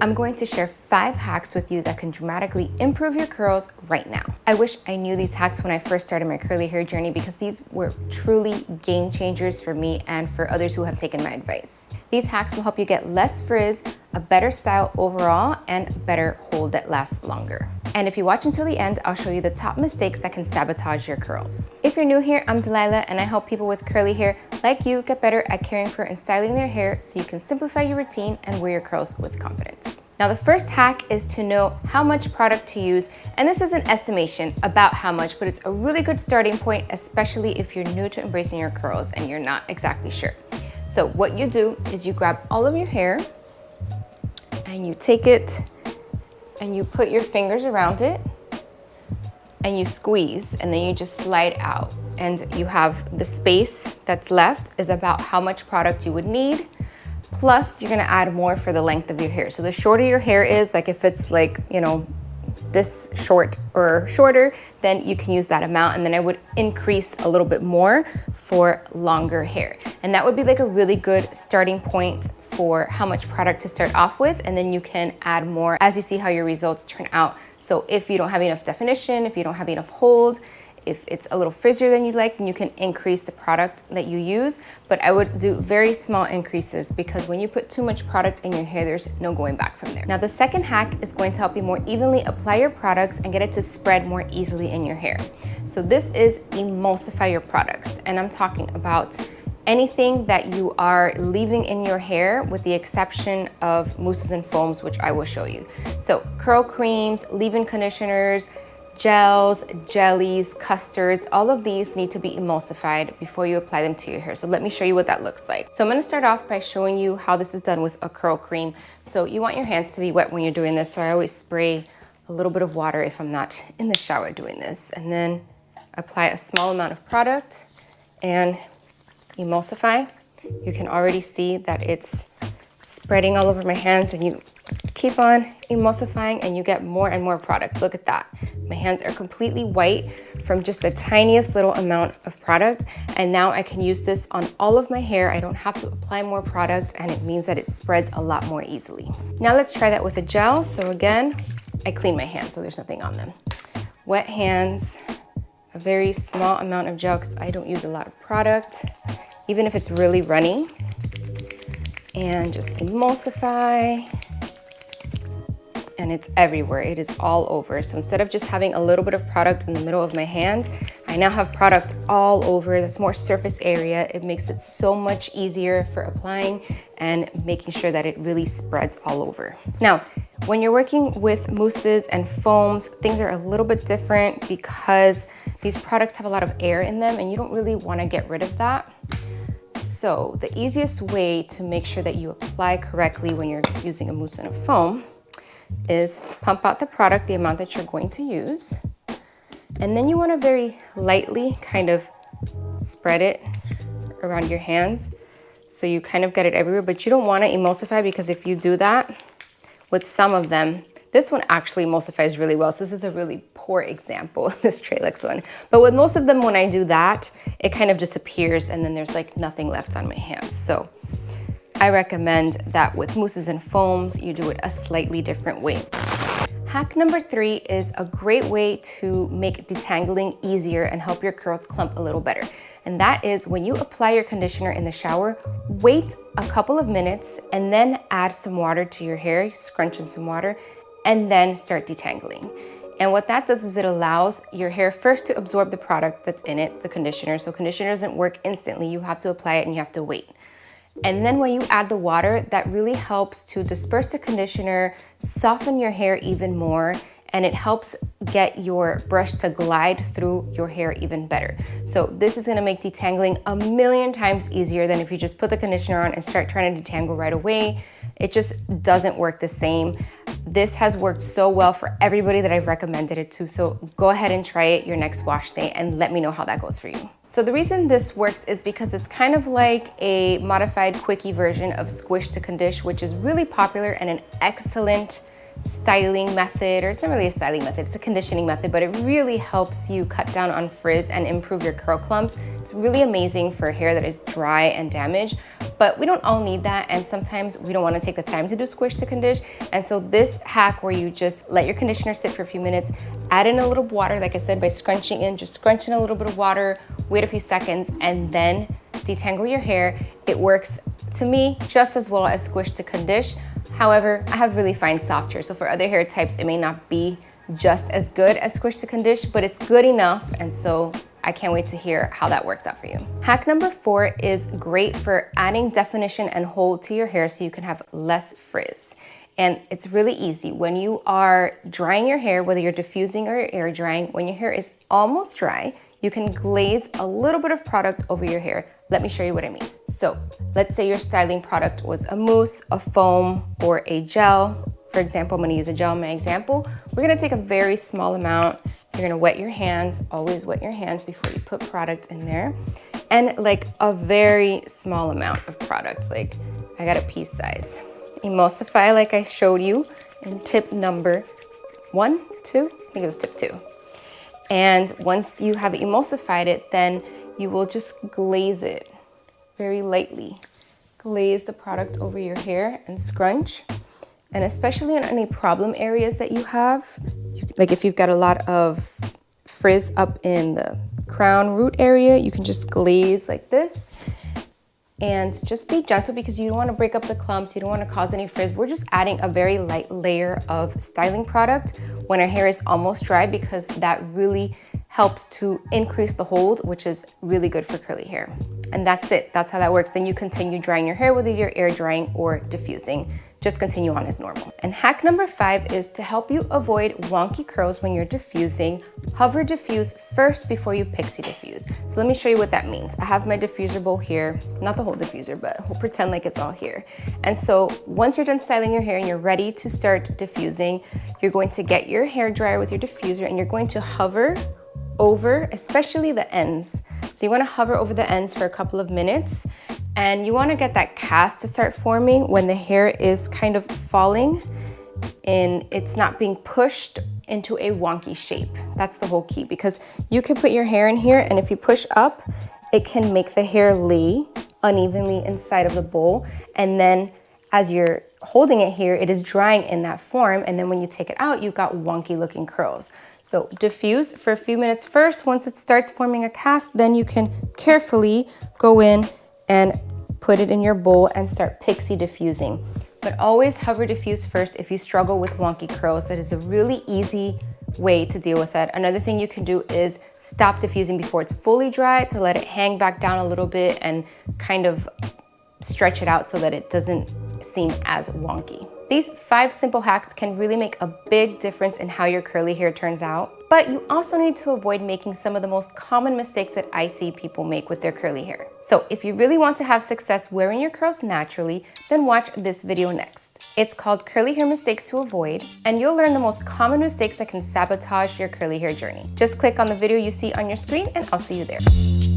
I'm going to share 5 hacks with you that can dramatically improve your curls right now. I wish I knew these hacks when I first started my curly hair journey because these were truly game changers for me and for others who have taken my advice. These hacks will help you get less frizz, a better style overall, and better hold that lasts longer. And if you watch until the end, I'll show you the top mistakes that can sabotage your curls. If you're new here, I'm Delilah and I help people with curly hair like you get better at caring for and styling their hair so you can simplify your routine and wear your curls with confidence. Now the first hack is to know how much product to use, and this is an estimation about how much, but it's a really good starting point, especially if you're new to embracing your curls and you're not exactly sure. So what you do is you grab all of your hair and you take it and you put your fingers around it and you squeeze, and then you just slide out, and you have the space that's left is about how much product you would need. Plus, you're gonna add more for the length of your hair. So the shorter your hair is, like if it's like, you know, this short or shorter, then you can use that amount. And then I would increase a little bit more for longer hair. And that would be like a really good starting point for how much product to start off with. And then you can add more as you see how your results turn out. So if you don't have enough definition, if you don't have enough hold, if it's a little frizzier than you'd like, then you can increase the product that you use. But I would do very small increases because when you put too much product in your hair, there's no going back from there. Now, the second hack is going to help you more evenly apply your products and get it to spread more easily in your hair. So this is emulsify your products. And I'm talking about anything that you are leaving in your hair with the exception of mousses and foams, which I will show you. So curl creams, leave-in conditioners, gels, jellies, custards, all of these need to be emulsified before you apply them to your hair. So let me show you what that looks like. So I'm gonna start off by showing you how this is done with a curl cream. So you want your hands to be wet when you're doing this. So I always spray a little bit of water if I'm not in the shower doing this. And then apply a small amount of product and emulsify. You can already see that it's spreading all over my hands, and you keep on emulsifying and you get more and more product. Look at that. My hands are completely white from just the tiniest little amount of product. And now I can use this on all of my hair. I don't have to apply more product, and it means that it spreads a lot more easily. Now let's try that with a gel. So again, I clean my hands so there's nothing on them. Wet hands, a very small amount of gel because I don't use a lot of product, even if it's really runny. And just emulsify. And it's everywhere, it is all over. So instead of just having a little bit of product in the middle of my hand, I now have product all over. That's more surface area. It makes it so much easier for applying and making sure that it really spreads all over. Now, when you're working with mousses and foams, things are a little bit different because these products have a lot of air in them and you don't really want to get rid of that. So the easiest way to make sure that you apply correctly when you're using a mousse and a foam is to pump out the product, the amount that you're going to use. And then you want to very lightly kind of spread it around your hands. So you kind of get it everywhere, but you don't want to emulsify because if you do that with some of them, this one actually emulsifies really well. So this is a really poor example, this Trailex one. But with most of them, when I do that, it kind of disappears and then there's like nothing left on my hands. So I recommend that with mousses and foams, you do it a slightly different way. Hack number 3 is a great way to make detangling easier and help your curls clump a little better. And that is when you apply your conditioner in the shower, wait a couple of minutes and then add some water to your hair, scrunch in some water, and then start detangling. And what that does is it allows your hair first to absorb the product that's in it, the conditioner. So conditioner doesn't work instantly. You have to apply it and you have to wait. And then when you add the water, that really helps to disperse the conditioner, soften your hair even more, and it helps get your brush to glide through your hair even better. So this is gonna make detangling a million times easier than if you just put the conditioner on and start trying to detangle right away. It just doesn't work the same. This has worked so well for everybody that I've recommended it to, so go ahead and try it your next wash day and let me know how that goes for you. So the reason this works is because it's kind of like a modified quickie version of Squish to Condish, which is really popular and an excellent styling method, or it's not really a styling method, it's a conditioning method, but it really helps you cut down on frizz and improve your curl clumps. It's really amazing for hair that is dry and damaged, but we don't all need that, and sometimes we don't want to take the time to do squish to condish. And so this hack where you just let your conditioner sit for a few minutes, add in a little water, like I said, by scrunching in, just scrunch in a little bit of water, wait a few seconds, and then detangle your hair. It works, to me, just as well as squish to condish. However, I have really fine soft hair, so for other hair types, it may not be just as good as squish to condish, but it's good enough, and so I can't wait to hear how that works out for you. Hack number 4 is great for adding definition and hold to your hair so you can have less frizz. And it's really easy. When you are drying your hair, whether you're diffusing or air drying, when your hair is almost dry, you can glaze a little bit of product over your hair. Let me show you what I mean. So let's say your styling product was a mousse, a foam, or a gel. For example, I'm gonna use a gel in my example. We're gonna take a very small amount. You're gonna wet your hands, always wet your hands before you put product in there. And like a very small amount of product, like I got a pea size. Emulsify like I showed you in tip number 1, 2, I think it was tip 2. And once you have emulsified it, then you will just glaze it very lightly. Glaze the product over your hair and scrunch. And especially in any problem areas that you have, like if you've got a lot of frizz up in the crown root area, you can just glaze like this. And just be gentle because you don't want to break up the clumps, you don't want to cause any frizz. We're just adding a very light layer of styling product when our hair is almost dry, because that really helps to increase the hold, which is really good for curly hair. And that's it, that's how that works. Then you continue drying your hair, whether you're air drying or diffusing. Just continue on as normal. And hack number 5 is to help you avoid wonky curls when you're diffusing. Hover diffuse first before you pixie diffuse. So let me show you what that means. I have my diffuser bowl here, not the whole diffuser, but we'll pretend like it's all here. And so once you're done styling your hair and you're ready to start diffusing, you're going to get your hair dryer with your diffuser and you're going to hover over, especially the ends. So you want to hover over the ends for a couple of minutes, and you want to get that cast to start forming when the hair is kind of falling and it's not being pushed into a wonky shape. That's the whole key, because you can put your hair in here and if you push up, it can make the hair lay unevenly inside of the bowl. And then as you're holding it here, it is drying in that form. And then when you take it out, you've got wonky looking curls. So diffuse for a few minutes first. Once it starts forming a cast, then you can carefully go in and put it in your bowl and start pixie diffusing. But always hover diffuse first if you struggle with wonky curls. That is a really easy way to deal with that. Another thing you can do is stop diffusing before it's fully dry to let it hang back down a little bit and kind of stretch it out so that it doesn't seem as wonky. These 5 simple hacks can really make a big difference in how your curly hair turns out, but you also need to avoid making some of the most common mistakes that I see people make with their curly hair. So if you really want to have success wearing your curls naturally, then watch this video next. It's called Curly Hair Mistakes to Avoid, and you'll learn the most common mistakes that can sabotage your curly hair journey. Just click on the video you see on your screen and I'll see you there.